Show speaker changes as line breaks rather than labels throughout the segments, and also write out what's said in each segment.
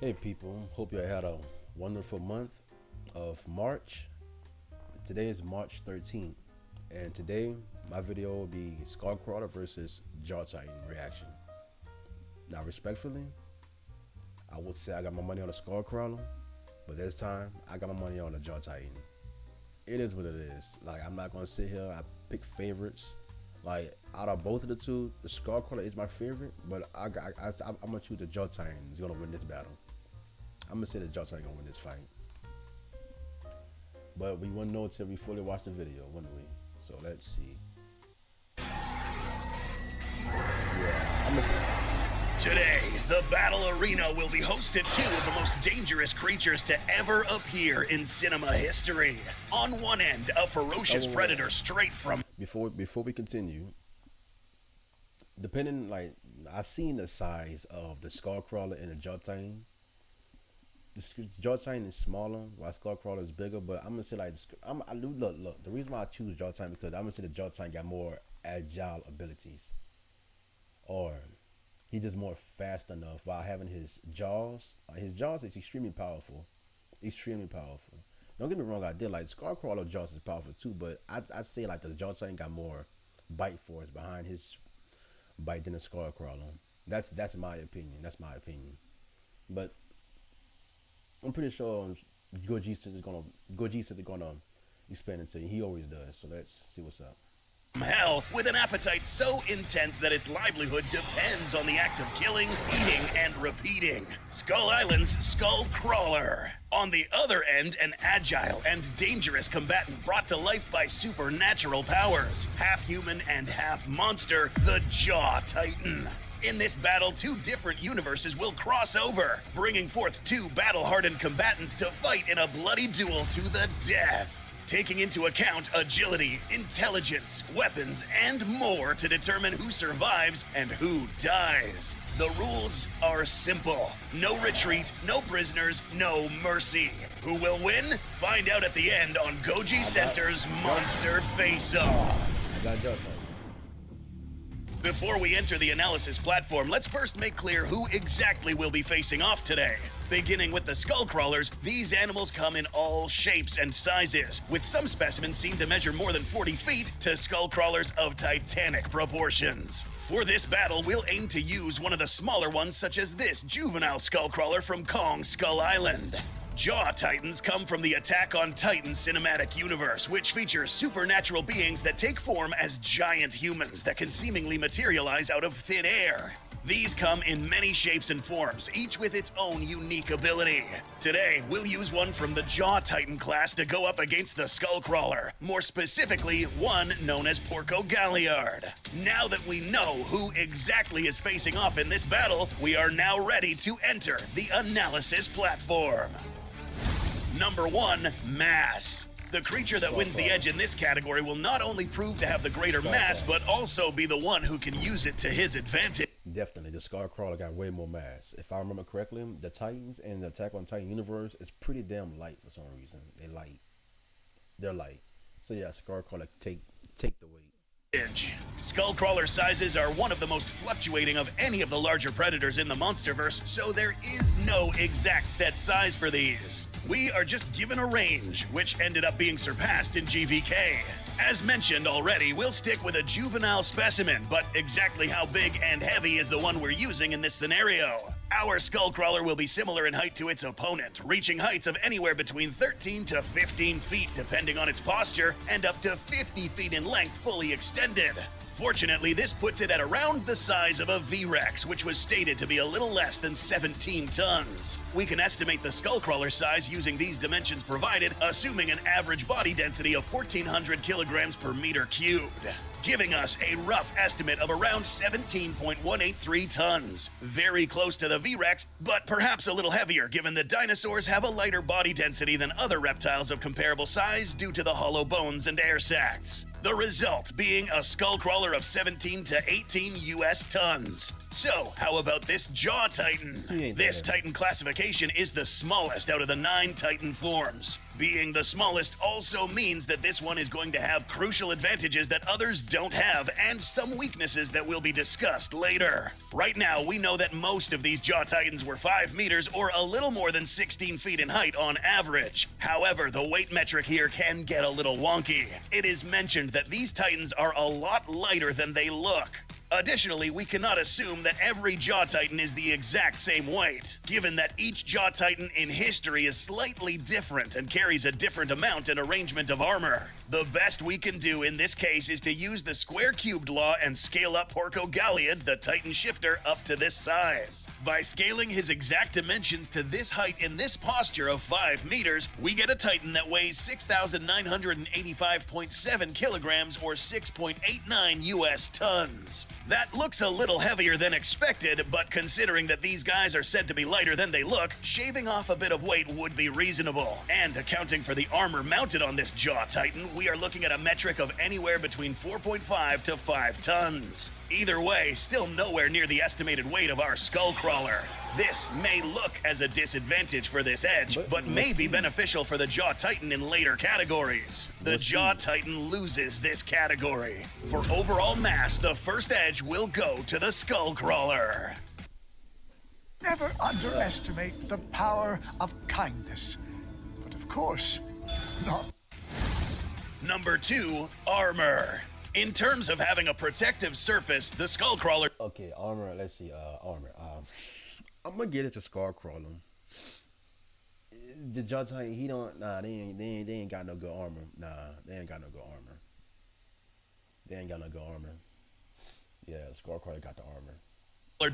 Hey people, hope you had a wonderful month of March. Today is March 13th, and today my video will be Skullcrawler versus Jaw Titan reaction. Now respectfully, I would say I got my money on the Skullcrawler, but this time I got my money on the Jaw Titan. It is what it is. Like, I'm not gonna sit here, I pick favorites. Like, out of both of the two, the Skullcrawler is my favorite, but I'm gonna choose the Jaw Titan is gonna win this battle. I'm gonna say the Jaw Titan gonna win this fight. But we wouldn't know until we fully watch the video, wouldn't we? So let's see.
Today, the battle arena will be host to two of the most dangerous creatures to ever appear in cinema history. On one end, a ferocious predator straight from...
Before we continue, depending, like, I've seen the size of the Skullcrawler and the Jaw Titan. The Jaw Titan is smaller, while Skullcrawler is bigger. But I'm gonna say, like, look. The reason why I choose Jaw Titan because I'm gonna say the Jaw Titan got more agile abilities, or he's just more fast enough while having his jaws. His jaws is extremely powerful, extremely powerful. Don't get me wrong, I did like Skullcrawler jaws is powerful too, but I'd say like the Jaw Titan got more bite force behind his bite than the Skullcrawler. That's my opinion. That's my opinion. But I'm pretty sure Goji is gonna expand it to you. He always does. So let's see what's up.
Hell, with an appetite so intense that its livelihood depends on the act of killing, eating, and repeating. Skull Island's Skullcrawler. On the other end, an agile and dangerous combatant brought to life by supernatural powers. Half human and half monster, the Jaw Titan. In this battle, two different universes will cross over, bringing forth two battle-hardened combatants to fight in a bloody duel to the death. Taking into account agility, intelligence, weapons, and more to determine who survives and who dies. The rules are simple. No retreat, no prisoners, no mercy. Who will win? Find out at the end on Goji Center's Monster Face-Off.
I got Jaw Titan.
Before we enter the analysis platform, let's first make clear who exactly will be facing off today. Beginning with the Skullcrawlers, these animals come in all shapes and sizes, with some specimens seen to measure more than 40 feet to Skullcrawlers of titanic proportions. For this battle, we'll aim to use one of the smaller ones, such as this juvenile Skullcrawler from Kong Skull Island. Jaw Titans come from the Attack on Titan cinematic universe, which features supernatural beings that take form as giant humans that can seemingly materialize out of thin air. These come in many shapes and forms, each with its own unique ability. Today, we'll use one from the Jaw Titan class to go up against the Skullcrawler, more specifically, one known as Porco Galliard. Now that we know who exactly is facing off in this battle, we are now ready to enter the analysis platform. Number 1, mass. The creature that wins the edge in this category will not only prove to have the greater mass, but also be the one who can use it to his advantage.
Definitely, the Skullcrawler got way more mass. If I remember correctly, the Titans and the Attack on Titan universe is pretty damn light for some reason. They're light. So yeah, Skullcrawler take the weight.
Skullcrawler sizes are one of the most fluctuating of any of the larger predators in the monsterverse, so there is no exact set size for these. We are just given a range, which ended up being surpassed in GVK. As mentioned already, we'll stick with a juvenile specimen, but exactly how big and heavy is the one we're using in this scenario? Our Skullcrawler will be similar in height to its opponent, reaching heights of anywhere between 13 to 15 feet depending on its posture, and up to 50 feet in length fully extended. Fortunately, this puts it at around the size of a V-Rex, which was stated to be a little less than 17 tons. We can estimate the Skullcrawler size using these dimensions provided, assuming an average body density of 1,400 kilograms per meter cubed, giving us a rough estimate of around 17.183 tons. Very close to the V-Rex, but perhaps a little heavier given that dinosaurs have a lighter body density than other reptiles of comparable size due to the hollow bones and air sacs. The result being a Skullcrawler of 17 to 18 US tons. So, how about this Jaw Titan? This Titan classification is the smallest out of the 9 Titan forms. Being the smallest also means that this one is going to have crucial advantages that others don't have, and some weaknesses that will be discussed later. Right now, we know that most of these Jaw Titans were 5 meters or a little more than 16 feet in height on average. However, the weight metric here can get a little wonky. It is mentioned that these Titans are a lot lighter than they look. Additionally, we cannot assume that every Jaw Titan is the exact same weight, given that each Jaw Titan in history is slightly different and carries a different amount and arrangement of armor. The best we can do in this case is to use the square cubed law and scale up Porco Galliad, the Titan shifter, up to this size. By scaling his exact dimensions to this height in this posture of 5 meters, we get a Titan that weighs 6,985.7 kilograms or 6.89 US tons. That looks a little heavier than expected, but considering that these guys are said to be lighter than they look, shaving off a bit of weight would be reasonable. And accounting for the armor mounted on this Jaw Titan, we are looking at a metric of anywhere between 4.5 to 5 tons. Either way, still nowhere near the estimated weight of our Skullcrawler. This may look as a disadvantage for this edge, but may be beneficial for the Jaw Titan in later categories. The Jaw Titan loses this category. For overall mass, the first edge will go to the Skullcrawler.
Never underestimate the power of kindness. But of course, not.
Number 2, armor. In terms of having a protective surface, the Skullcrawler...
Okay, armor, let's see, armor. I'm gonna get it to Skullcrawler. The Jaw Titan, he don't, they ain't got no good armor. Nah, they ain't got no good armor. They ain't got no good armor. Yeah, Skullcrawler got the armor.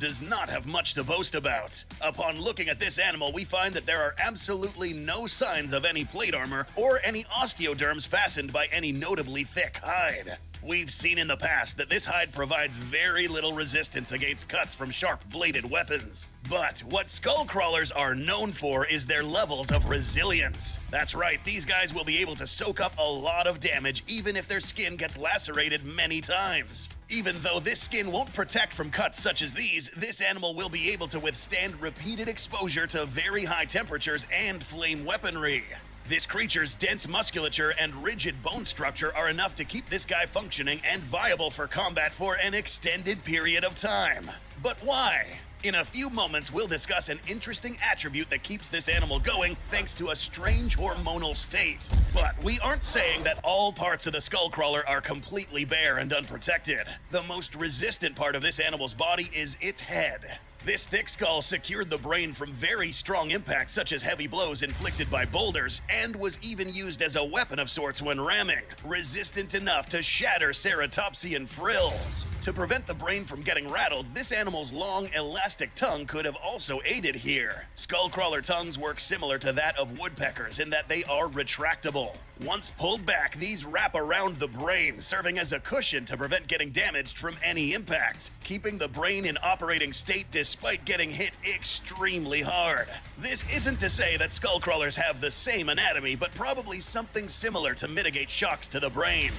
Does not have much to boast about. Upon looking at this animal, we find that there are absolutely no signs of any plate armor or any osteoderms fastened by any notably thick hide. We've seen in the past that this hide provides very little resistance against cuts from sharp-bladed weapons. But what Skullcrawlers are known for is their levels of resilience. That's right, these guys will be able to soak up a lot of damage even if their skin gets lacerated many times. Even though this skin won't protect from cuts such as these, this animal will be able to withstand repeated exposure to very high temperatures and flame weaponry. This creature's dense musculature and rigid bone structure are enough to keep this guy functioning and viable for combat for an extended period of time. But why? In a few moments, we'll discuss an interesting attribute that keeps this animal going thanks to a strange hormonal state. But we aren't saying that all parts of the Skullcrawler are completely bare and unprotected. The most resistant part of this animal's body is its head. This thick skull secured the brain from very strong impacts such as heavy blows inflicted by boulders, and was even used as a weapon of sorts when ramming, resistant enough to shatter ceratopsian frills. To prevent the brain from getting rattled, this animal's long, elastic tongue could have also aided here. Skullcrawler tongues work similar to that of woodpeckers in that they are retractable. Once pulled back, these wrap around the brain, serving as a cushion to prevent getting damaged from any impacts, keeping the brain in operating state despite getting hit extremely hard. This isn't to say that Skullcrawlers have the same anatomy, but probably something similar to mitigate shocks to the brain.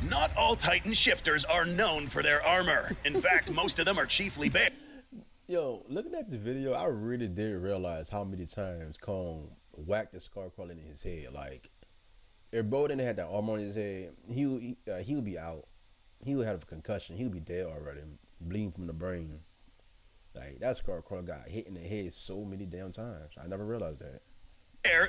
Not all Titan shifters are known for their armor. In fact, most of them are chiefly bare.
Yo, looking at this video, I really didn't realize how many times Kong whacked the Skullcrawler in his head. Like, if Bowden had that armor on his head, he would be out. He would have a concussion. He would be dead already, bleeding from the brain. Like, that Skullcrawler got hit in the head so many damn times. I never realized that.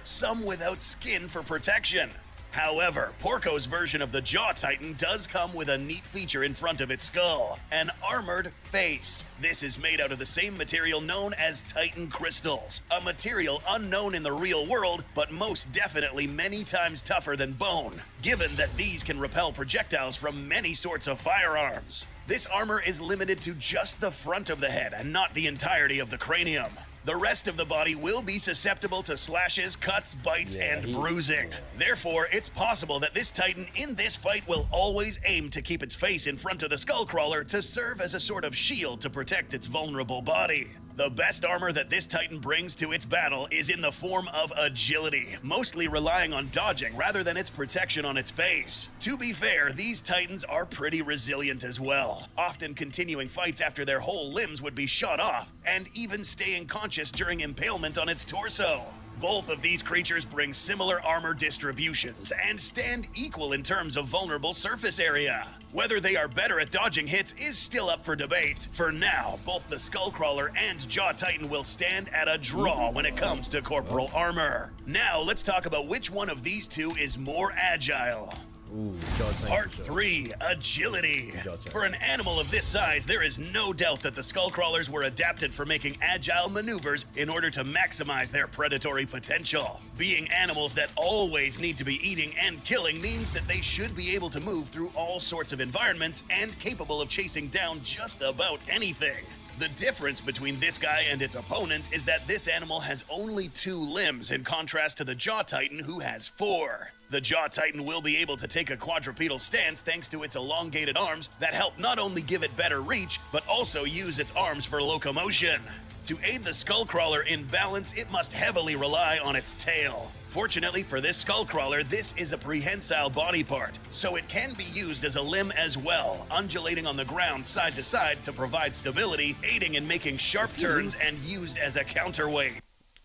Some without skin for protection. However, Porco's version of the Jaw Titan does come with a neat feature in front of its skull, an armored face. This is made out of the same material known as Titan crystals, a material unknown in the real world, but most definitely many times tougher than bone, given that these can repel projectiles from many sorts of firearms. This armor is limited to just the front of the head and not the entirety of the cranium. The rest of the body will be susceptible to slashes, cuts, bites, and bruising. Therefore, it's possible that this Titan in this fight will always aim to keep its face in front of the Skullcrawler to serve as a sort of shield to protect its vulnerable body. The best armor that this Titan brings to its battle is in the form of agility, mostly relying on dodging rather than its protection on its face. To be fair, these Titans are pretty resilient as well, often continuing fights after their whole limbs would be shot off, and even staying conscious during impalement on its torso. Both of these creatures bring similar armor distributions and stand equal in terms of vulnerable surface area. Whether they are better at dodging hits is still up for debate. For now, both the Skullcrawler and Jaw Titan will stand at a draw when it comes to corporal armor. Now let's talk about which one of these two is more agile.
Ooh, Jaw Titan.
Part 3, Agility. For an animal of this size, there is no doubt that the Skullcrawlers were adapted for making agile maneuvers in order to maximize their predatory potential. Being animals that always need to be eating and killing means that they should be able to move through all sorts of environments and capable of chasing down just about anything. The difference between this guy and its opponent is that this animal has only 2 limbs in contrast to the Jaw Titan, who has 4. The Jaw Titan will be able to take a quadrupedal stance thanks to its elongated arms that help not only give it better reach, but also use its arms for locomotion. To aid the Skullcrawler in balance, it must heavily rely on its tail. Fortunately for this Skullcrawler, this is a prehensile body part, so it can be used as a limb as well, undulating on the ground side to side to provide stability, aiding in making sharp turns and used as a counterweight.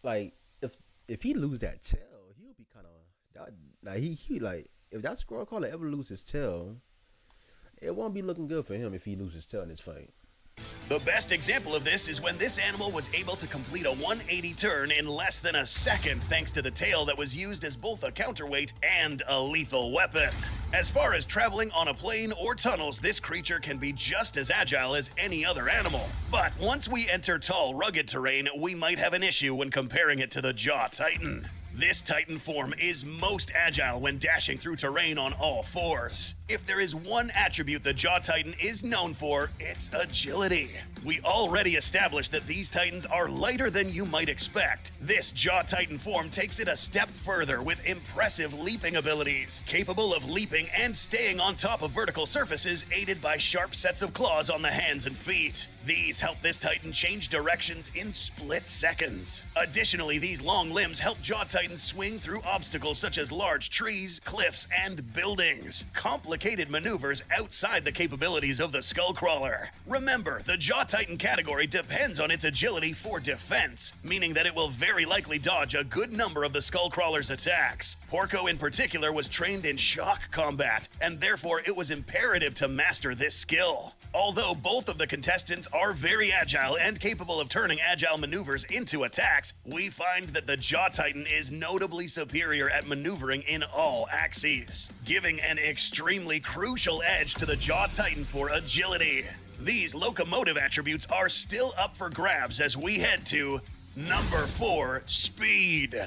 Like, if he lose that tail, he'll be kind of like he like if that Skullcrawler ever lose his tail, it won't be looking good for him if he loses his tail in this fight.
The best example of this is when this animal was able to complete a 180 turn in less than a second thanks to the tail that was used as both a counterweight and a lethal weapon. As far as traveling on a plane or tunnels, this creature can be just as agile as any other animal. But once we enter tall, rugged terrain, we might have an issue when comparing it to the Jaw Titan. This Titan form is most agile when dashing through terrain on all 4s. If there is one attribute the Jaw Titan is known for, it's agility. We already established that these Titans are lighter than you might expect. This Jaw Titan form takes it a step further with impressive leaping abilities, capable of leaping and staying on top of vertical surfaces, aided by sharp sets of claws on the hands and feet. These help this Titan change directions in split seconds. Additionally, these long limbs help Jaw Titans swing through obstacles such as large trees, cliffs, and buildings. Complicated maneuvers outside the capabilities of the Skullcrawler. Remember, the Jaw Titan category depends on its agility for defense, meaning that it will very likely dodge a good number of the Skullcrawler's attacks. Porco in particular was trained in shock combat, and therefore it was imperative to master this skill. Although both of the contestants are very agile and capable of turning agile maneuvers into attacks, we find that the Jaw Titan is notably superior at maneuvering in all axes, giving an extremely crucial edge to the Jaw Titan for agility. These locomotive attributes are still up for grabs as we head to Number 4, speed.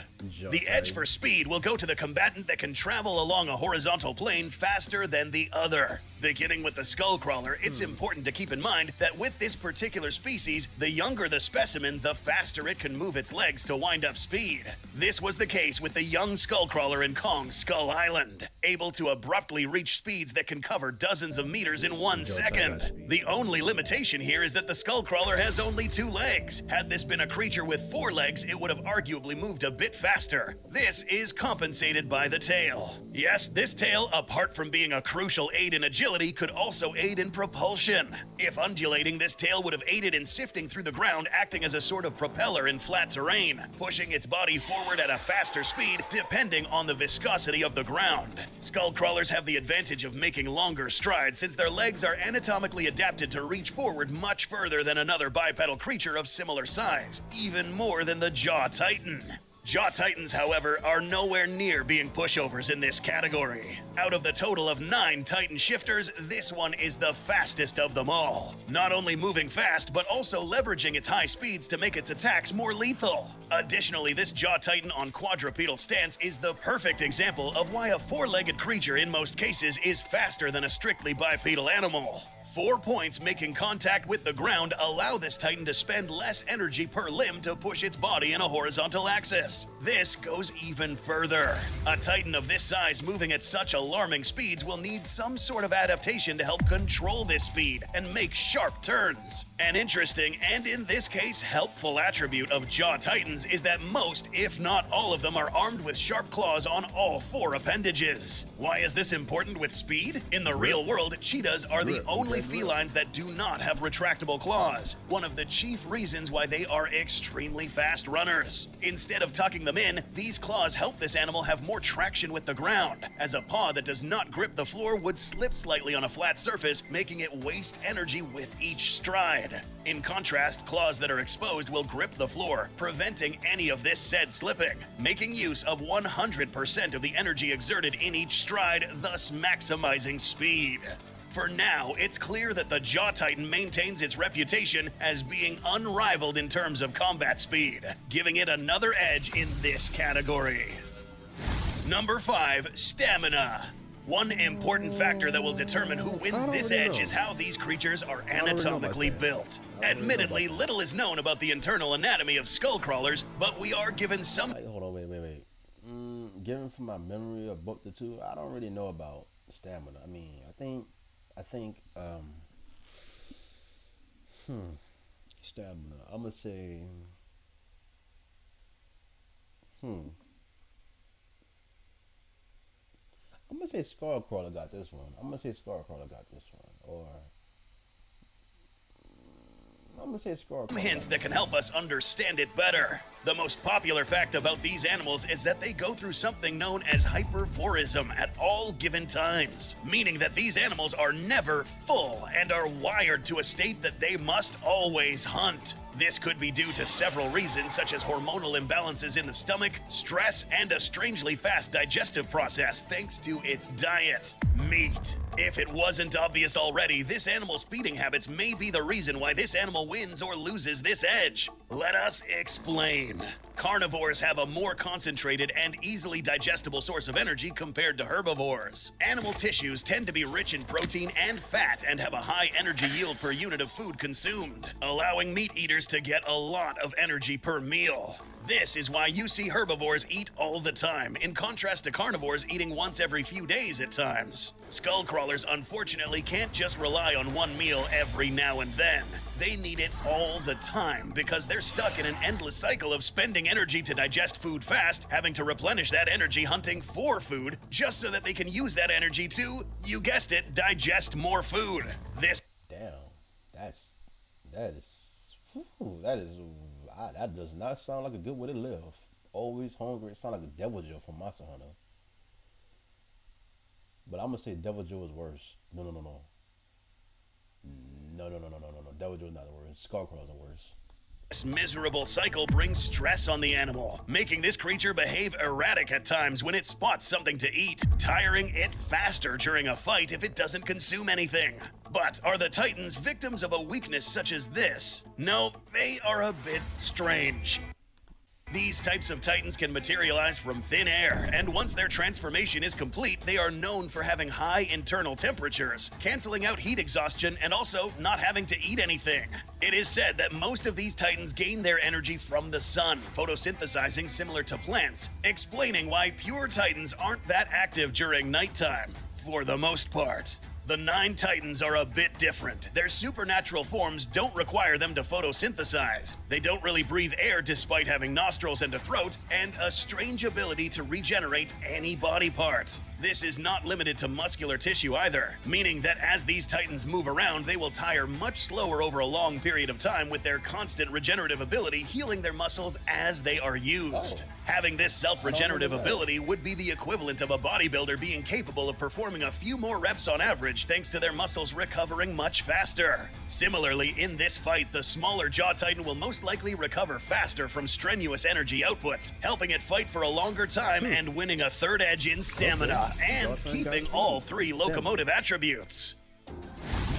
The edge for speed will go to the combatant that can travel along a horizontal plane faster than the other. Beginning with the Skullcrawler, it's important to keep in mind that with this particular species, the younger the specimen, the faster it can move its legs to wind up speed. This was the case with the young Skullcrawler in Kong's Skull Island, able to abruptly reach speeds that can cover dozens of meters in 1 second. The only limitation here is that the Skullcrawler has only 2 legs. Had this been a creature with 4 legs, it would have arguably moved a bit faster. This is compensated by the tail. Yes, this tail, apart from being a crucial aid in agility, could also aid in propulsion. If undulating, this tail would have aided in sifting through the ground, acting as a sort of propeller in flat terrain, pushing its body forward at a faster speed depending on the viscosity of the ground. Skullcrawlers have the advantage of making longer strides since their legs are anatomically adapted to reach forward much further than another bipedal creature of similar size, even more than the Jaw Titan. Jaw Titans, however, are nowhere near being pushovers in this category. Out of the total of 9 Titan shifters, this one is the fastest of them all. Not only moving fast, but also leveraging its high speeds to make its attacks more lethal. Additionally, this Jaw Titan on quadrupedal stance is the perfect example of why a 4-legged creature in most cases is faster than a strictly bipedal animal. 4 points making contact with the ground allow this Titan to spend less energy per limb to push its body in a horizontal axis. This goes even further. A Titan of this size moving at such alarming speeds will need some sort of adaptation to help control this speed and make sharp turns. An interesting, and in this case helpful attribute of Jaw Titans is that most, if not all of them, are armed with sharp claws on all 4 appendages. Why is this important with speed? In the real world, cheetahs are the only only felines that do not have retractable claws, one of the chief reasons why they are extremely fast runners. Instead of tucking them in, these claws help this animal have more traction with the ground, as a paw that does not grip the floor would slip slightly on a flat surface, making it waste energy with each stride. In contrast, claws that are exposed will grip the floor, preventing any of this said slipping, making use of 100% of the energy exerted in each stride, thus maximizing speed. For now, it's clear that the Jaw Titan maintains its reputation as being unrivaled in terms of combat speed, giving it another edge in this category. Number 5, stamina. One important factor that will determine who wins this edge is how these creatures are anatomically built. Admittedly, little is known about the internal anatomy of skullcrawlers, but we are given some...
Hold on, wait. Given from my memory of book the two, I don't really know about stamina. I mean, I think, stamina. I'm gonna say, I'm gonna say Skullcrawler got this one. Or I'm gonna say Skullcrawler.
Some hints that can help us understand it better. The most popular fact about these animals is that they go through something known as hyperphorism at all given times, meaning that these animals are never full and are wired to a state that they must always hunt. This could be due to several reasons, such as hormonal imbalances in the stomach, stress, and a strangely fast digestive process thanks to its diet, meat. If it wasn't obvious already, this animal's feeding habits may be the reason why this animal wins or loses this edge. Let us explain. Carnivores have a more concentrated and easily digestible source of energy compared to herbivores. Animal tissues tend to be rich in protein and fat and have a high energy yield per unit of food consumed, allowing meat eaters to get a lot of energy per meal. This is why you see herbivores eat all the time, in contrast to carnivores eating once every few days at times. Skullcrawlers unfortunately can't just rely on one meal every now and then. They need it all the time because they're stuck in an endless cycle of spending energy to digest food fast, having to replenish that energy hunting for food, just so that they can use that energy to, you guessed it, digest more food.
That does not sound like a good way to live. Always hungry. It sounds like a Devil Joe from Monster Hunter. But I'm gonna say Devil Joe is worse. No. Devil Joe is not the worst. Skullcrawler is the worst.
This miserable cycle brings stress on the animal, making this creature behave erratic at times when it spots something to eat, tiring it faster during a fight if it doesn't consume anything. But are the Titans victims of a weakness such as this? No, they are a bit strange. These types of Titans can materialize from thin air, and once their transformation is complete, they are known for having high internal temperatures, canceling out heat exhaustion, and also not having to eat anything. It is said that most of these Titans gain their energy from the sun, photosynthesizing similar to plants, explaining why pure Titans aren't that active during nighttime, for the most part. The 9 Titans are a bit different. Their supernatural forms don't require them to photosynthesize. They don't really breathe air despite having nostrils and a throat, and a strange ability to regenerate any body part. This is not limited to muscular tissue either, meaning that as these Titans move around, they will tire much slower over a long period of time with their constant regenerative ability healing their muscles as they are used. Having this self-regenerative ability would be the equivalent of a bodybuilder being capable of performing a few more reps on average thanks to their muscles recovering much faster. Similarly, in this fight, the smaller Jaw Titan will most likely recover faster from strenuous energy outputs, helping it fight for a longer time and winning a third edge in stamina, and keeping all 3 locomotive attributes.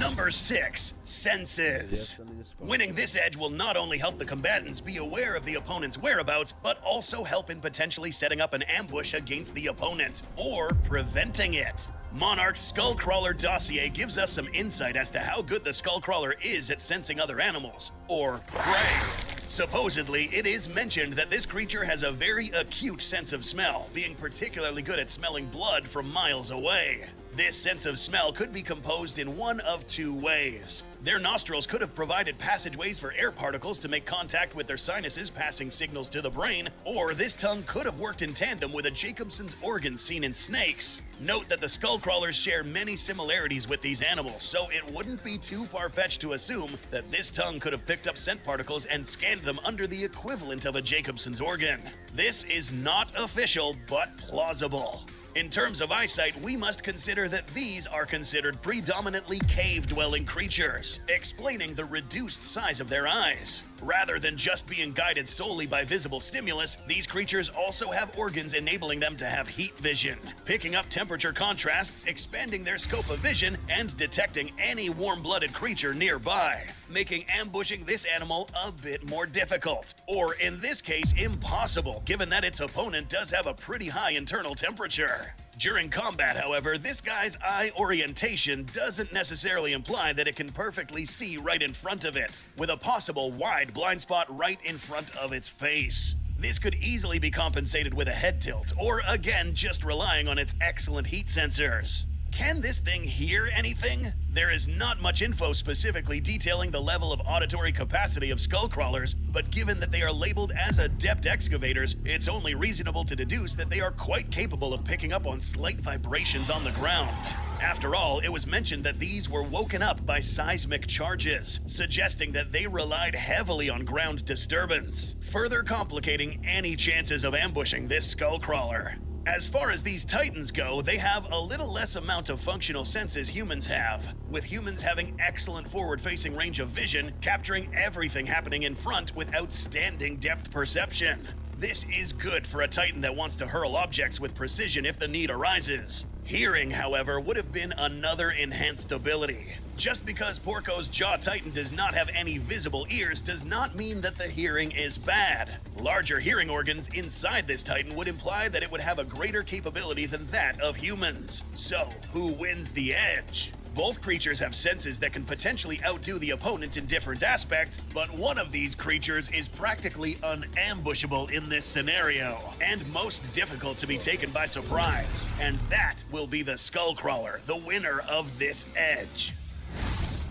Number 6, senses. Winning this edge will not only help the combatants be aware of the opponent's whereabouts, but also help in potentially setting up an ambush against the opponent, or preventing it. Monarch's Skullcrawler dossier gives us some insight as to how good the Skullcrawler is at sensing other animals, or prey. Supposedly, it is mentioned that this creature has a very acute sense of smell, being particularly good at smelling blood from miles away. This sense of smell could be composed in one of two ways. Their nostrils could have provided passageways for air particles to make contact with their sinuses, passing signals to the brain, or this tongue could have worked in tandem with a Jacobson's organ seen in snakes. Note that the skullcrawlers share many similarities with these animals, so it wouldn't be too far-fetched to assume that this tongue could have picked up scent particles and scanned them under the equivalent of a Jacobson's organ. This is not official, but plausible. In terms of eyesight, we must consider that these are considered predominantly cave-dwelling creatures, explaining the reduced size of their eyes. Rather than just being guided solely by visible stimulus, these creatures also have organs enabling them to have heat vision, picking up temperature contrasts, expanding their scope of vision, and detecting any warm-blooded creature nearby, making ambushing this animal a bit more difficult, or in this case, impossible, given that its opponent does have a pretty high internal temperature. During combat, however, this guy's eye orientation doesn't necessarily imply that it can perfectly see right in front of it, with a possible wide blind spot right in front of its face. This could easily be compensated with a head tilt, or again, just relying on its excellent heat sensors. Can this thing hear anything? There is not much info specifically detailing the level of auditory capacity of skullcrawlers, but given that they are labeled as adept excavators, it's only reasonable to deduce that they are quite capable of picking up on slight vibrations on the ground. After all, it was mentioned that these were woken up by seismic charges, suggesting that they relied heavily on ground disturbance, further complicating any chances of ambushing this skullcrawler. As far as these titans go, they have a little less amount of functional senses humans have, with humans having excellent forward-facing range of vision, capturing everything happening in front with outstanding depth perception. This is good for a titan that wants to hurl objects with precision if the need arises. Hearing, however, would have been another enhanced ability. Just because Porco's jaw titan does not have any visible ears does not mean that the hearing is bad. Larger hearing organs inside this titan would imply that it would have a greater capability than that of humans. So, who wins the edge? Both creatures have senses that can potentially outdo the opponent in different aspects, but one of these creatures is practically unambushable in this scenario, and most difficult to be taken by surprise. And that will be the Skullcrawler, the winner of this edge.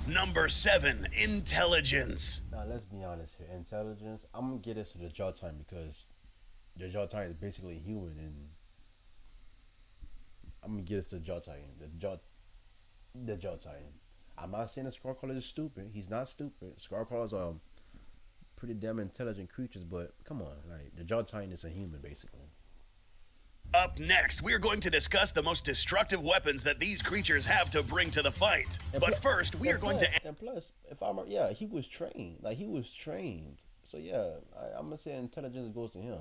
Number 7, Intelligence.
Now let's be honest here. Intelligence, I'm gonna get this to the jaw time because the jaw time is basically human, and I'm gonna get this to the jaw time. The jaw titan. I'm not saying the Skullcrawler is stupid. He's not stupid. Skullcrawlers are pretty damn intelligent creatures, but come on, like the jaw titan is a human basically.
Up next, we're going to discuss the most destructive weapons that these creatures have to bring to the fight. But first, we are going to...
And plus, if I'm... Yeah, he was trained. Like, he was trained. So, yeah, I'm going to say intelligence goes to him.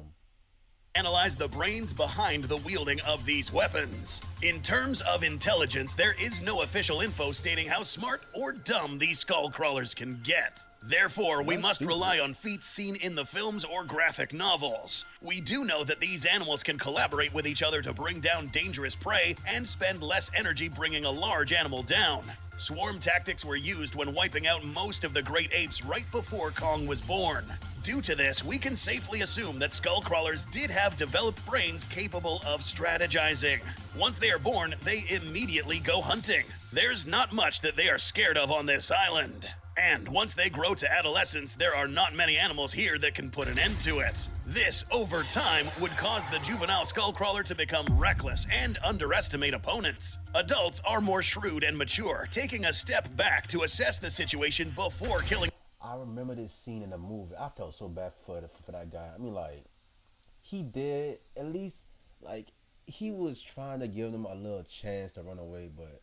Analyze the brains behind the wielding of these weapons. In terms of intelligence, there is no official info stating how smart or dumb these skullcrawlers can get. Therefore, we must rely on feats seen in the films or graphic novels. We do know that these animals can collaborate with each other to bring down dangerous prey and spend less energy bringing a large animal down. Swarm tactics were used when wiping out most of the great apes right before Kong was born. Due to this, we can safely assume that skullcrawlers did have developed brains capable of strategizing. Once they are born, they immediately go hunting. There's not much that they are scared of on this island. And once they grow to adolescence, there are not many animals here that can put an end to it. This, over time, would cause the juvenile skullcrawler to become reckless and underestimate opponents. Adults are more shrewd and mature, taking a step back to assess the situation before killing.
I remember this scene in the movie. I felt so bad for that guy. I mean, like, he did, at least, like, he was trying to give them a little chance to run away, but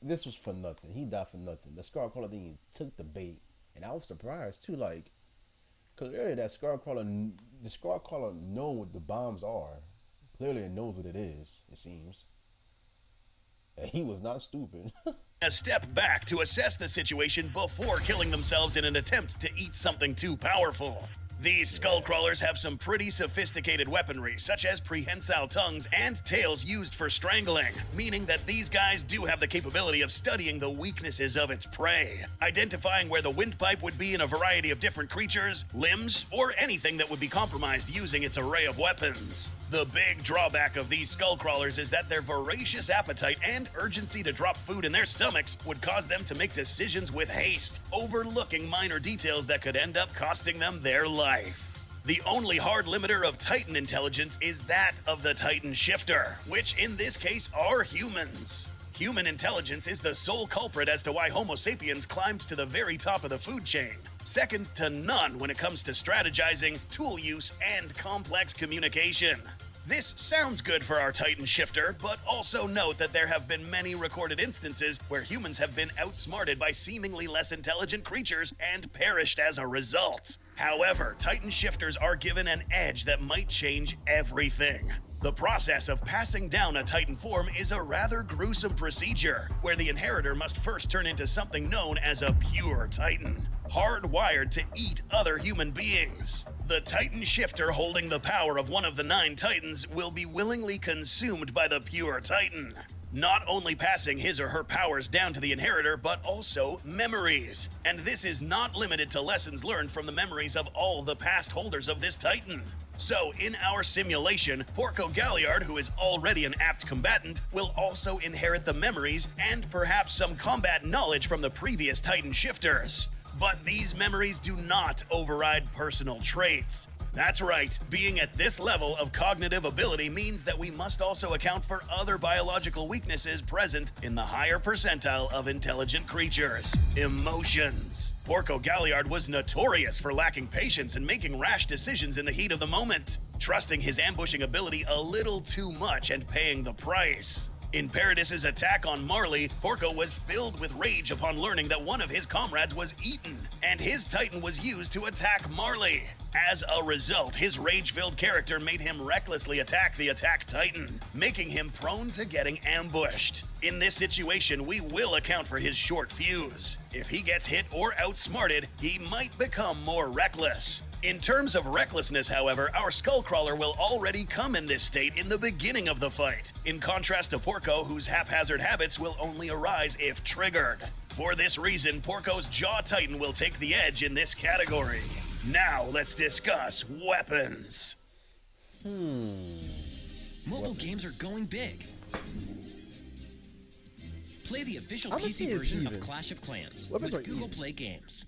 this was for nothing. He died for nothing. The Skullcrawler thing took the bait, and I was surprised too. Like, cause earlier the Skullcrawler know what the bombs are. Clearly, it knows what it is. It seems. And he was not stupid.
A step back to assess the situation before killing themselves in an attempt to eat something too powerful. These skull crawlers have some pretty sophisticated weaponry, such as prehensile tongues and tails used for strangling, meaning that these guys do have the capability of studying the weaknesses of its prey, identifying where the windpipe would be in a variety of different creatures, limbs, or anything that would be compromised using its array of weapons. The big drawback of these skull crawlers is that their voracious appetite and urgency to drop food in their stomachs would cause them to make decisions with haste, overlooking minor details that could end up costing them their life. The only hard limiter of Titan intelligence is that of the Titan shifter, which in this case are humans. Human intelligence is the sole culprit as to why Homo sapiens climbed to the very top of the food chain, second to none when it comes to strategizing, tool use, and complex communication. This sounds good for our Titan shifter, but also note that there have been many recorded instances where humans have been outsmarted by seemingly less intelligent creatures and perished as a result. However, Titan shifters are given an edge that might change everything. The process of passing down a Titan form is a rather gruesome procedure, where the inheritor must first turn into something known as a pure Titan, hardwired to eat other human beings. The Titan shifter holding the power of one of the 9 Titans will be willingly consumed by the pure Titan, not only passing his or her powers down to the inheritor, but also memories. And this is not limited to lessons learned from the memories of all the past holders of this Titan. So, in our simulation, Porco Galliard, who is already an apt combatant, will also inherit the memories and perhaps some combat knowledge from the previous Titan shifters. But these memories do not override personal traits. That's right, being at this level of cognitive ability means that we must also account for other biological weaknesses present in the higher percentile of intelligent creatures: emotions. Porco Galliard was notorious for lacking patience and making rash decisions in the heat of the moment, trusting his ambushing ability a little too much and paying the price. In Paradis's attack on Marley, Porco was filled with rage upon learning that one of his comrades was eaten, and his Titan was used to attack Marley. As a result, his rage-filled character made him recklessly attack the attack Titan, making him prone to getting ambushed. In this situation, we will account for his short fuse. If he gets hit or outsmarted, he might become more reckless. In terms of recklessness, however, our Skullcrawler will already come in this state in the beginning of the fight, in contrast to Porco, whose haphazard habits will only arise if triggered. For this reason, Porco's Jaw Titan will take the edge in this category. Now let's discuss weapons.
Mobile games are going big. Play the official
I'm gonna say
PC
it's
version
even.
of Clash of Clans
Weapons
with
are
Google
even.
Play Games.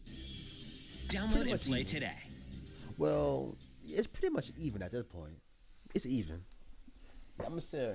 Download
Pretty
and
much
play
even.
today.
Well, it's pretty much even at this point. It's even. I'm gonna say.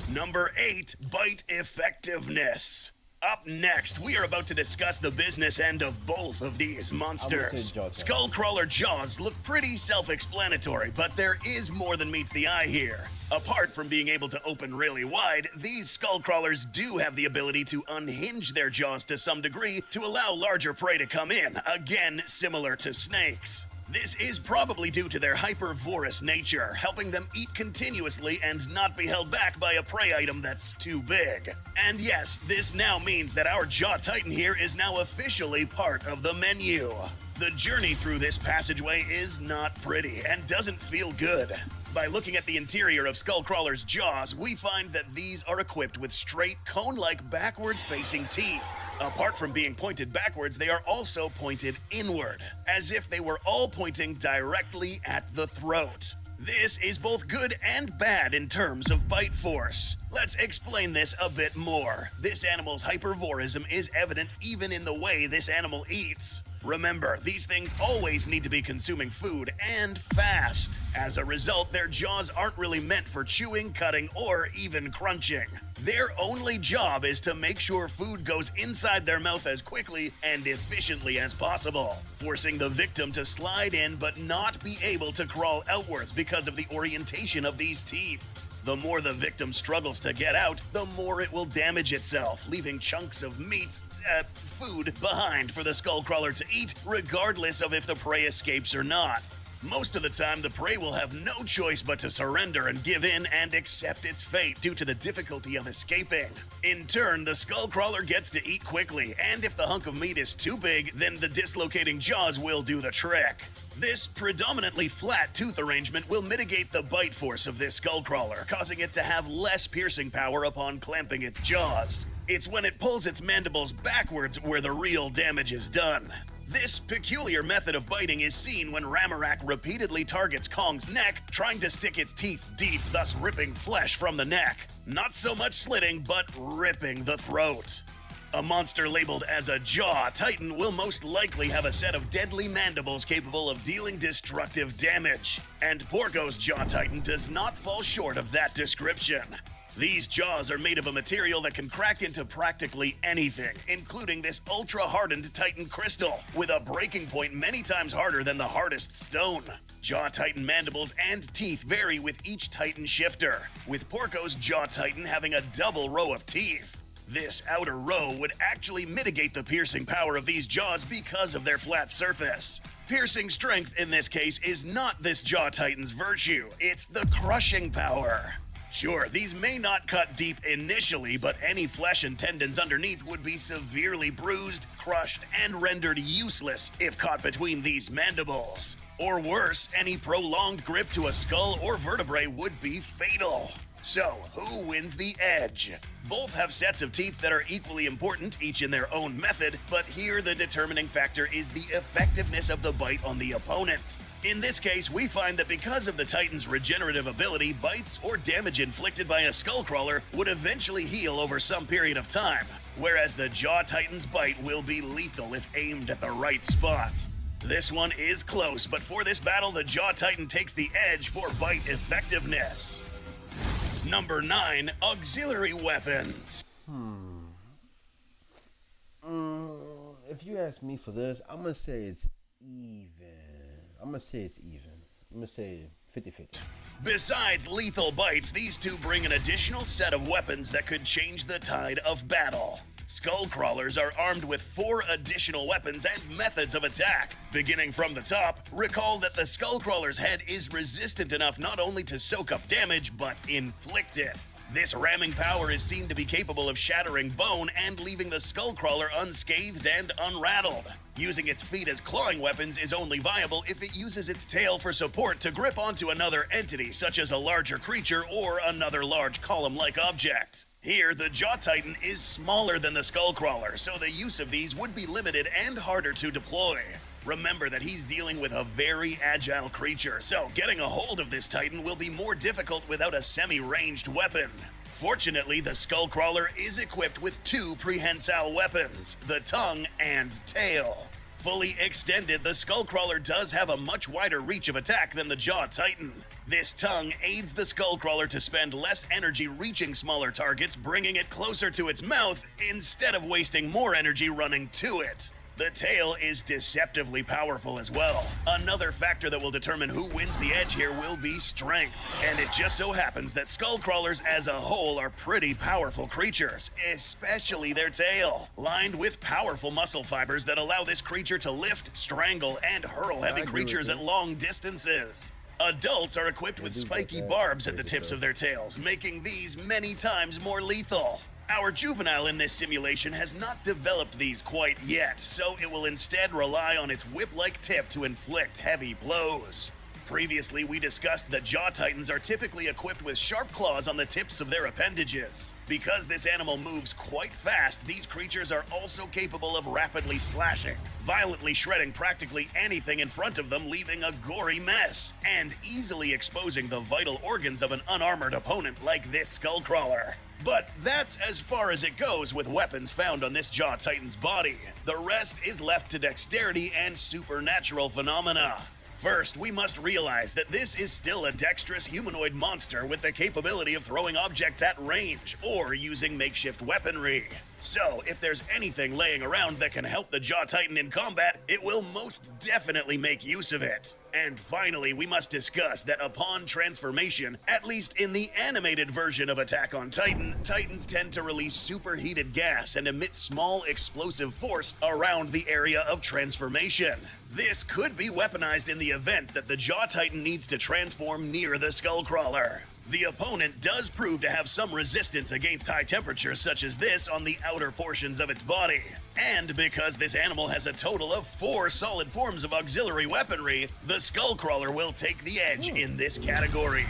Number 8, bite effectiveness. Up next, we are about to discuss the business end of both of these monsters.
jaw time.
Skullcrawler jaws look pretty self-explanatory, but there is more than meets the eye here. Apart from being able to open really wide, these Skullcrawlers do have the ability to unhinge their jaws to some degree to allow larger prey to come in, again similar to snakes. This is probably due to their hypervorous nature, helping them eat continuously and not be held back by a prey item that's too big. And yes, this now means that our Jaw Titan here is now officially part of the menu. The journey through this passageway is not pretty and doesn't feel good. By looking at the interior of Skullcrawler's jaws, we find that these are equipped with straight, cone-like backwards-facing teeth. Apart from being pointed backwards, they are also pointed inward, as if they were all pointing directly at the throat. This is both good and bad in terms of bite force. Let's explain this a bit more. This animal's hypervorism is evident even in the way this animal eats. Remember, these things always need to be consuming food, and fast. As a result, their jaws aren't really meant for chewing, cutting, or even crunching. Their only job is to make sure food goes inside their mouth as quickly and efficiently as possible, forcing the victim to slide in but not be able to crawl outwards because of the orientation of these teeth. The more the victim struggles to get out, the more it will damage itself, leaving chunks of food behind for the Skullcrawler to eat, regardless of if the prey escapes or not. Most of the time, the prey will have no choice but to surrender and give in and accept its fate due to the difficulty of escaping. In turn, the Skullcrawler gets to eat quickly, and if the hunk of meat is too big, then the dislocating jaws will do the trick. This predominantly flat tooth arrangement will mitigate the bite force of this Skullcrawler, causing it to have less piercing power upon clamping its jaws. It's when it pulls its mandibles backwards where the real damage is done. This peculiar method of biting is seen when Ramarak repeatedly targets Kong's neck, trying to stick its teeth deep, thus ripping flesh from the neck. Not so much slitting, but ripping the throat. A monster labeled as a Jaw Titan will most likely have a set of deadly mandibles capable of dealing destructive damage, and Porco's Jaw Titan does not fall short of that description. These jaws are made of a material that can crack into practically anything, including this ultra-hardened Titan crystal, with a breaking point many times harder than the hardest stone. Jaw Titan mandibles and teeth vary with each Titan shifter, with Porco's Jaw Titan having a double row of teeth. This outer row would actually mitigate the piercing power of these jaws because of their flat surface. Piercing strength in this case is not this Jaw Titan's virtue, it's the crushing power. Sure, these may not cut deep initially, but any flesh and tendons underneath would be severely bruised, crushed, and rendered useless if caught between these mandibles. Or worse, any prolonged grip to a skull or vertebrae would be fatal. So, who wins the edge? Both have sets of teeth that are equally important, each in their own method, but here the determining factor is the effectiveness of the bite on the opponent. In this case, we find that because of the Titan's regenerative ability, bites or damage inflicted by a Skullcrawler would eventually heal over some period of time, whereas the Jaw Titan's bite will be lethal if aimed at the right spot. This one is close, but for this battle, the Jaw Titan takes the edge for bite effectiveness. Number 9, Auxiliary Weapons.
If you ask me for this, I'm gonna say it's even. I'm gonna say 50-50.
Besides lethal bites, these two bring an additional set of weapons that could change the tide of battle. Skullcrawlers are armed with 4 additional weapons and methods of attack. Beginning from the top, recall that the Skullcrawler's head is resistant enough not only to soak up damage, but inflict it. This ramming power is seen to be capable of shattering bone and leaving the Skullcrawler unscathed and unrattled. Using its feet as clawing weapons is only viable if it uses its tail for support to grip onto another entity, such as a larger creature or another large column-like object. Here, the Jaw Titan is smaller than the Skullcrawler, so the use of these would be limited and harder to deploy. Remember that he's dealing with a very agile creature, so getting a hold of this Titan will be more difficult without a semi-ranged weapon. Fortunately, the Skullcrawler is equipped with 2 prehensile weapons, the tongue and tail. Fully extended, the Skullcrawler does have a much wider reach of attack than the Jaw Titan. This tongue aids the Skullcrawler to spend less energy reaching smaller targets, bringing it closer to its mouth instead of wasting more energy running to it. The tail is deceptively powerful as well. Another factor that will determine who wins the edge here will be strength. And it just so happens that Skullcrawlers as a whole are pretty powerful creatures, especially their tail, lined with powerful muscle fibers that allow this creature to lift, strangle, and hurl heavy creatures at long distances. Adults are equipped with spiky barbs at the tips of their tails, making these many times more lethal. Our juvenile in this simulation has not developed these quite yet, so it will instead rely on its whip-like tip to inflict heavy blows. Previously, we discussed that Jaw Titans are typically equipped with sharp claws on the tips of their appendages. Because this animal moves quite fast, these creatures are also capable of rapidly slashing, violently shredding practically anything in front of them, leaving a gory mess, and easily exposing the vital organs of an unarmored opponent like this Skullcrawler. But that's as far as it goes with weapons found on this Jaw Titan's body. The rest is left to dexterity and supernatural phenomena. First, we must realize that this is still a dexterous humanoid monster with the capability of throwing objects at range or using makeshift weaponry. So, if there's anything laying around that can help the Jaw Titan in combat, it will most definitely make use of it. And finally, we must discuss that upon transformation, at least in the animated version of Attack on Titan, Titans tend to release superheated gas and emit small explosive force around the area of transformation. This could be weaponized in the event that the Jaw Titan needs to transform near the Skullcrawler. The opponent does prove to have some resistance against high temperatures such as this on the outer portions of its body. And because this animal has a total of 4 solid forms of auxiliary weaponry, the Skullcrawler will take the edge in this category.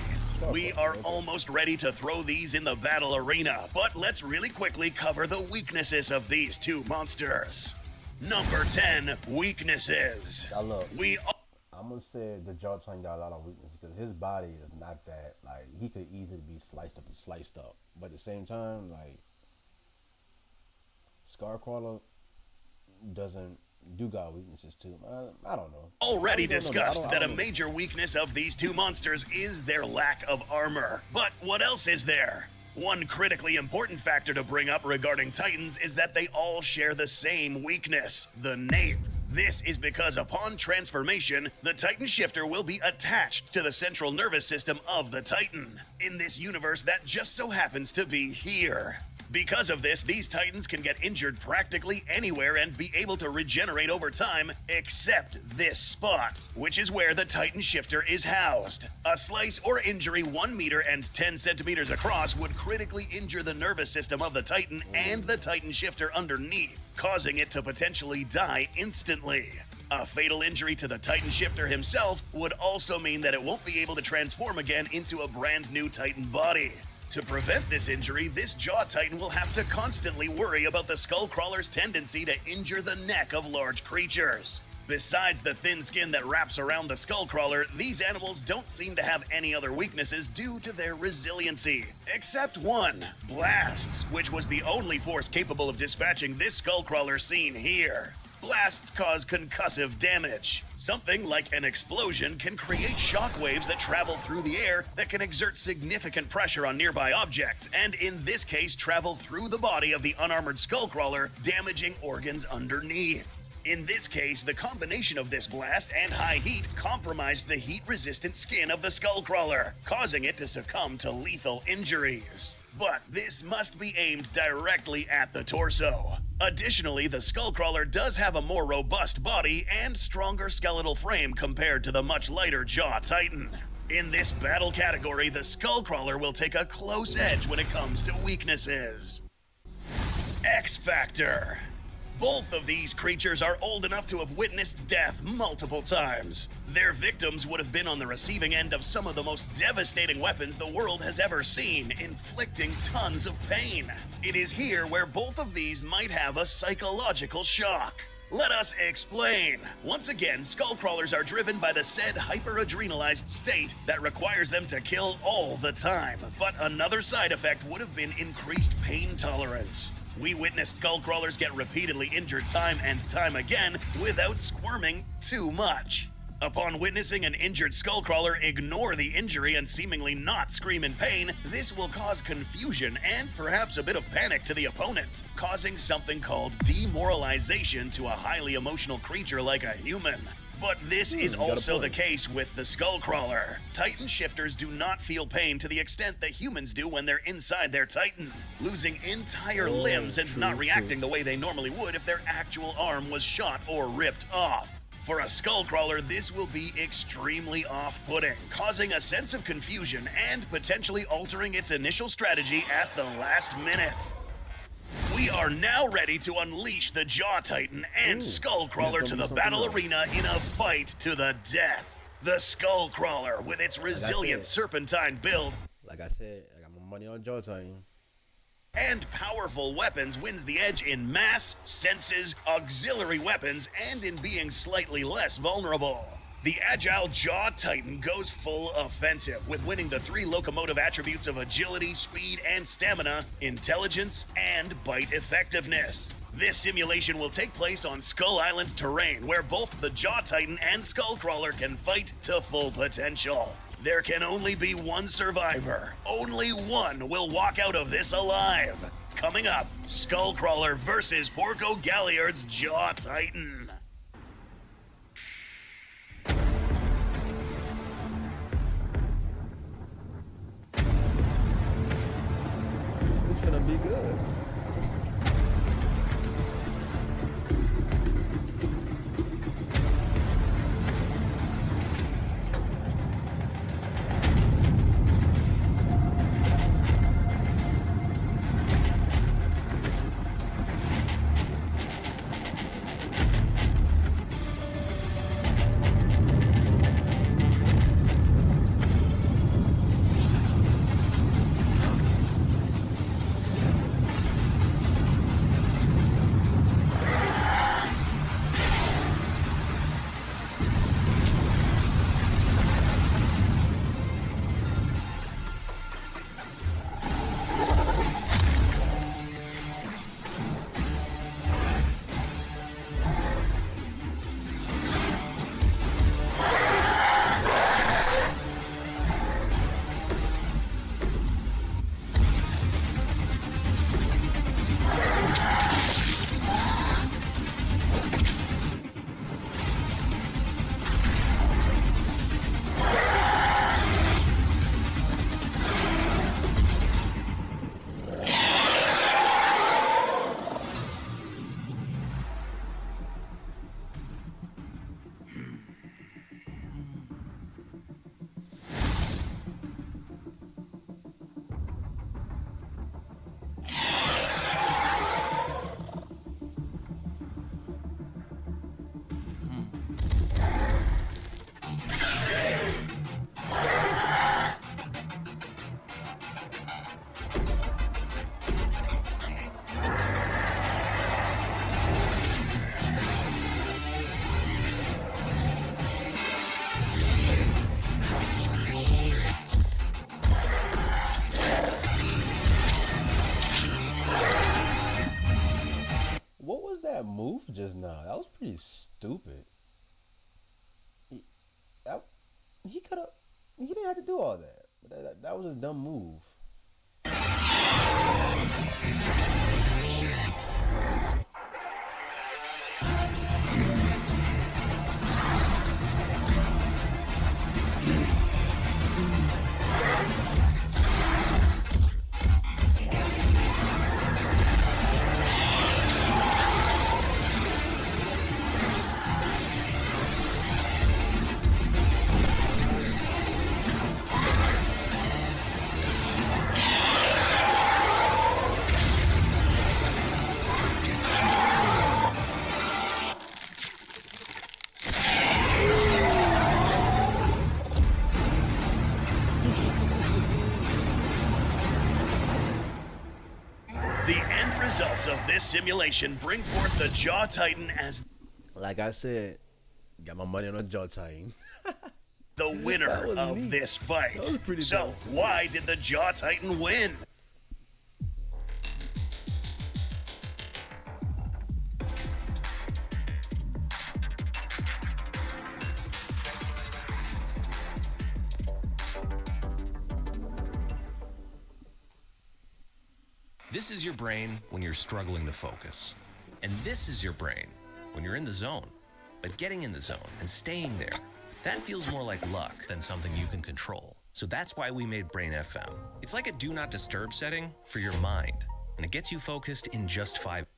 We are almost ready to throw these in the battle arena, but let's really quickly cover the weaknesses of these two monsters. Number 10, weaknesses.
Now look,
We
I'm gonna say the Jaw Titan got a lot of weaknesses because his body is not that, like, he could easily be sliced up. But at the same time, like, Skullcrawler do got weaknesses too. I don't know.
already
I don't know.
discussed
I
that a
don't know.
major weakness of these two monsters is their lack of armor. But what else is there? One critically important factor to bring up regarding Titans is that they all share the same weakness, the nape. This is because upon transformation, the Titan shifter will be attached to the central nervous system of the Titan. In this universe, that just so happens to be here. Because of this, these Titans can get injured practically anywhere and be able to regenerate over time, except this spot, which is where the Titan shifter is housed. A slice or injury 1 meter and 10 centimeters across would critically injure the nervous system of the Titan and the Titan shifter underneath, causing it to potentially die instantly. A fatal injury to the Titan shifter himself would also mean that it won't be able to transform again into a brand new Titan body. To prevent this injury, this Jaw Titan will have to constantly worry about the Skullcrawler's tendency to injure the neck of large creatures. Besides the thin skin that wraps around the Skullcrawler, these animals don't seem to have any other weaknesses due to their resiliency. Except one, blasts, which was the only force capable of dispatching this Skullcrawler seen here. Blasts cause concussive damage. Something like an explosion can create shockwaves that travel through the air that can exert significant pressure on nearby objects, and in this case travel through the body of the unarmored Skullcrawler, damaging organs underneath. In this case, the combination of this blast and high heat compromised the heat-resistant skin of the Skullcrawler, causing it to succumb to lethal injuries. But this must be aimed directly at the torso. Additionally, the Skullcrawler does have a more robust body and stronger skeletal frame compared to the much lighter Jaw Titan. In this battle category, the Skullcrawler will take a close edge when it comes to weaknesses. X Factor. Both of these creatures are old enough to have witnessed death multiple times. Their victims would have been on the receiving end of some of the most devastating weapons the world has ever seen, inflicting tons of pain. It is here where both of these might have a psychological shock. Let us explain. Once again, Skullcrawlers are driven by the said hyperadrenalized state that requires them to kill all the time. But another side effect would have been increased pain tolerance. We witnessed Skullcrawlers get repeatedly injured time and time again without squirming too much. Upon witnessing an injured Skullcrawler ignore the injury and seemingly not scream in pain, this will cause confusion and perhaps a bit of panic to the opponent, causing something called demoralization to a highly emotional creature like a human. But this is also the case with the Skullcrawler. Titan shifters do not feel pain to the extent that humans do when they're inside their Titan, losing entire limbs and not reacting the way they normally would if their actual arm was shot or ripped off. For a Skullcrawler, this will be extremely off-putting, causing a sense of confusion and potentially altering its initial strategy at the last minute. We are now ready to unleash the Jaw Titan and Skullcrawler to the battle arena in a fight to the death. The Skullcrawler, with its resilient serpentine build,
like I said, I got my money on Jaw Titan.
And powerful weapons, wins the edge in mass, senses, auxiliary weapons, and in being slightly less vulnerable. The agile Jaw Titan goes full offensive, with winning the 3 locomotive attributes of agility, speed, and stamina, intelligence, and bite effectiveness. This simulation will take place on Skull Island terrain, where both the Jaw Titan and Skullcrawler can fight to full potential. There can only be one survivor. Only one will walk out of this alive. coming up. Skullcrawler versus Porco Galliard's Jaw Titan.
It's gonna be good. That move just now, that was pretty stupid. He could have, he didn't have to do all that. That was a dumb move.
The end results of this simulation bring forth the Jaw Titan as,
like I said, got my money on a Jaw Titan.
the winner of
neat.
this fight.
That was pretty
So,
dope.
why did the Jaw Titan win?
This is your brain when you're struggling to focus. And this is your brain when you're in the zone. But getting in the zone and staying there, that feels more like luck than something you can control. So that's why we made Brain FM. It's like a do not disturb setting for your mind, and it gets you focused in just 5 minutes.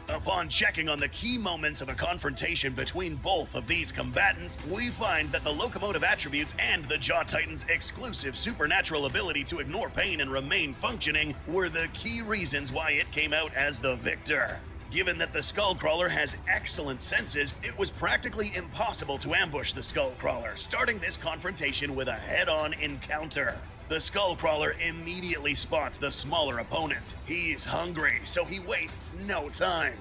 Upon checking on the key moments of a confrontation between both of these combatants, we find that the locomotive attributes and the Jaw Titan's exclusive supernatural ability to ignore pain and remain functioning were the key reasons why it came out as the victor. Given that the Skullcrawler has excellent senses, it was practically impossible to ambush the Skullcrawler, starting this confrontation with a head-on encounter. The Skullcrawler immediately spots the smaller opponent. He's hungry, so he wastes no time.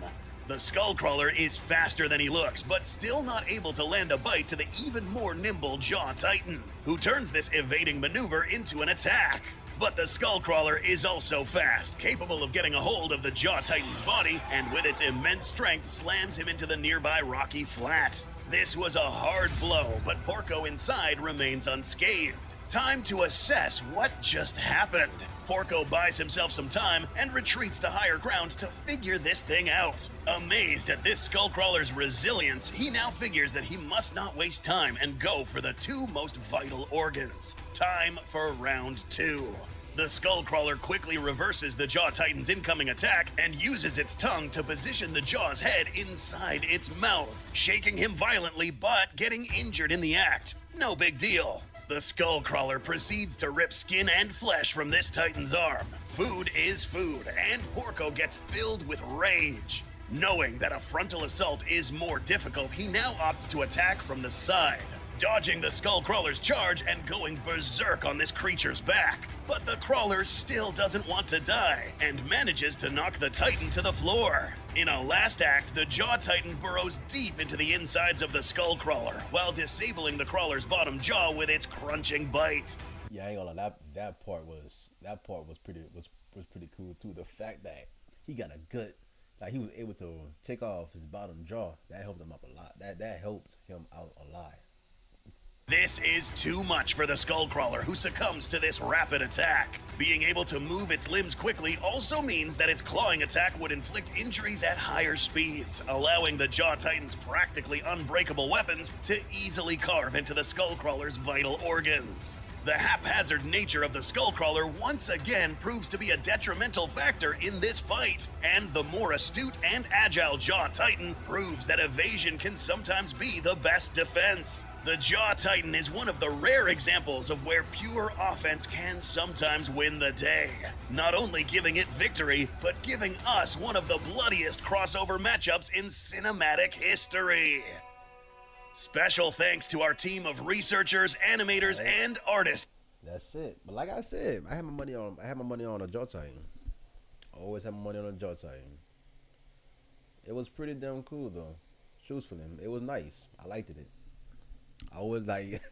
The Skullcrawler is faster than he looks, but still not able to land a bite to the even more nimble Jaw Titan, who turns this evading maneuver into an attack. But the Skullcrawler is also fast, capable of getting a hold of the Jaw Titan's body, and with its immense strength slams him into the nearby rocky flat. This was a hard blow, but Porco inside remains unscathed. Time to assess what just happened. Porco buys himself some time and retreats to higher ground to figure this thing out. Amazed at this Skullcrawler's resilience, he now figures that he must not waste time and go for the two most vital organs. Time for round 2. The Skullcrawler quickly reverses the Jaw Titan's incoming attack and uses its tongue to position the Jaw's head inside its mouth, shaking him violently but getting injured in the act. No big deal. The Skullcrawler proceeds to rip skin and flesh from this Titan's arm. Food is food, and Porco gets filled with rage. Knowing that a frontal assault is more difficult, he now opts to attack from the side, dodging the Skullcrawler's charge and going berserk on this creature's back. But the crawler still doesn't want to die and manages to knock the Titan to the floor. In a last act, the Jaw Titan burrows deep into the insides of the Skullcrawler while disabling the crawler's bottom jaw with its crunching bite.
Yeah, I ain't gonna lie, that part was pretty cool too. The fact that he got a good, like he was able to take off his bottom jaw, that helped him up a lot. That helped him out a lot.
This is too much for the Skullcrawler, who succumbs to this rapid attack. Being able to move its limbs quickly also means that its clawing attack would inflict injuries at higher speeds, allowing the Jaw Titan's practically unbreakable weapons to easily carve into the Skullcrawler's vital organs. The haphazard nature of the Skullcrawler once again proves to be a detrimental factor in this fight, and the more astute and agile Jaw Titan proves that evasion can sometimes be the best defense. The Jaw Titan is one of the rare examples of where pure offense can sometimes win the day, not only giving it victory, but giving us one of the bloodiest crossover matchups in cinematic history. Special thanks to our team of researchers, animators, and artists.
That's it. But like I said, I have my money on a Jaw Titan. I always have my money on a Jaw Titan. It was pretty damn cool though. Truthfully, it was nice. I liked it. I was like,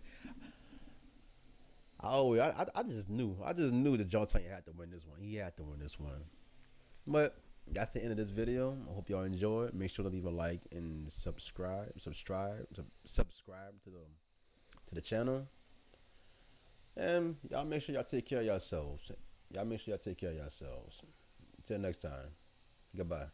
I just knew the Jaw Titan had to win this one. He had to win this one. But that's the end of this video. I hope y'all enjoyed. Make sure to leave a like and subscribe to the channel. And y'all make sure y'all take care of yourselves. Until next time. Goodbye.